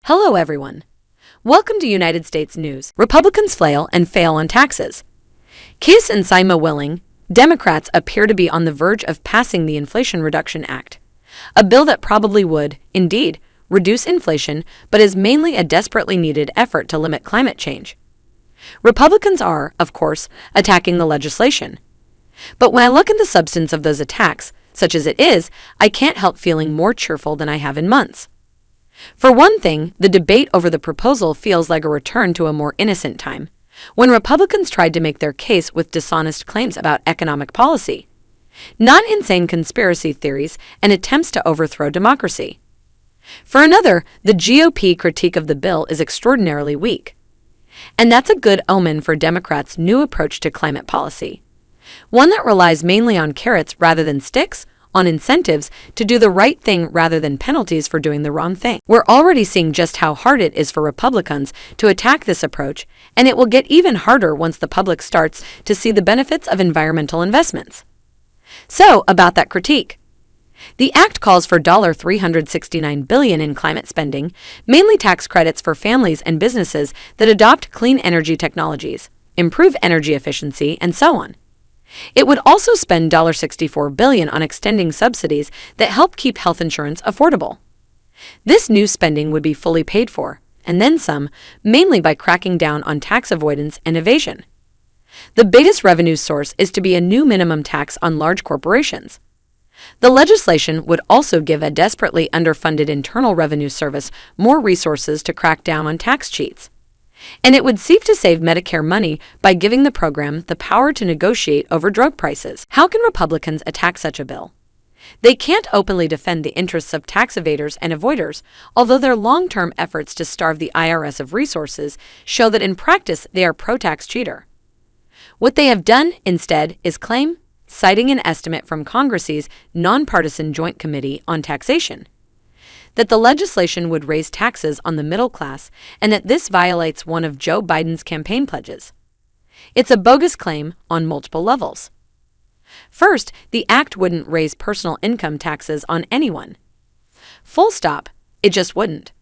Hello, everyone. Welcome to United States News. Republicans flail and fail on taxes. Kiss and Sima willing, Democrats appear to be on the verge of passing the Inflation Reduction Act, a bill that probably would, indeed, reduce inflation, but is mainly a desperately needed effort to limit climate change. Republicans are, of course, attacking the legislation. But when I look at the substance of those attacks, such as it is, I can't help feeling more cheerful than I have in months. For one thing, the debate over the proposal feels like a return to a more innocent time, when Republicans tried to make their case with dishonest claims about economic policy, not insane conspiracy theories and attempts to overthrow democracy. For another, the GOP critique of the bill is extraordinarily weak. And that's a good omen for Democrats' new approach to climate policy, one that relies mainly on carrots rather than sticks, on incentives to do the right thing rather than penalties for doing the wrong thing. We're already seeing just how hard it is for Republicans to attack this approach, and it will get even harder once the public starts to see the benefits of environmental investments. So, about that critique. The act calls for $369 billion in climate spending, mainly tax credits for families and businesses that adopt clean energy technologies, improve energy efficiency, and so on. It would also spend $64 billion on extending subsidies that help keep health insurance affordable. This new spending would be fully paid for, and then some, mainly by cracking down on tax avoidance and evasion. The biggest revenue source is to be a new minimum tax on large corporations. The legislation would also give a desperately underfunded Internal Revenue Service more resources to crack down on tax cheats. And it would seek to save Medicare money by giving the program the power to negotiate over drug prices. How can Republicans attack such a bill? They can't openly defend the interests of tax evaders and avoiders, although their long-term efforts to starve the IRS of resources show that in practice they are pro-tax cheater. What they have done, instead, is claim, citing an estimate from Congress's nonpartisan Joint Committee on Taxation, that the legislation would raise taxes on the middle class and that this violates one of Joe Biden's campaign pledges. It's a bogus claim on multiple levels. First, the act wouldn't raise personal income taxes on anyone. Full stop, it just wouldn't.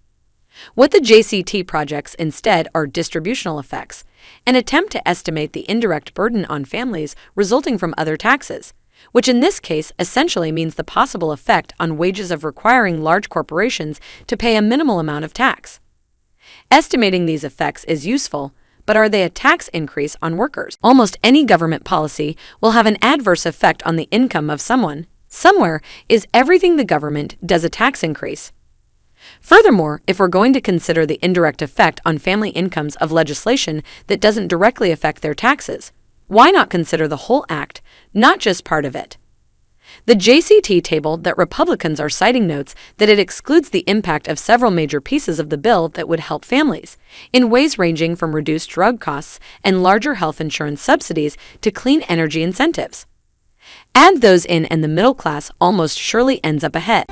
What the JCT projects instead are distributional effects, an attempt to estimate the indirect burden on families resulting from other taxes, which in this case essentially means the possible effect on wages of requiring large corporations to pay a minimal amount of tax. Estimating these effects is useful, but are they a tax increase on workers? Almost any government policy will have an adverse effect on the income of someone. Somewhere, is everything the government does a tax increase? Furthermore, if we're going to consider the indirect effect on family incomes of legislation that doesn't directly affect their taxes, why not consider the whole act, not just part of it? The JCT table that Republicans are citing notes that it excludes the impact of several major pieces of the bill that would help families, in ways ranging from reduced drug costs and larger health insurance subsidies to clean energy incentives. Add those in and the middle class almost surely ends up ahead.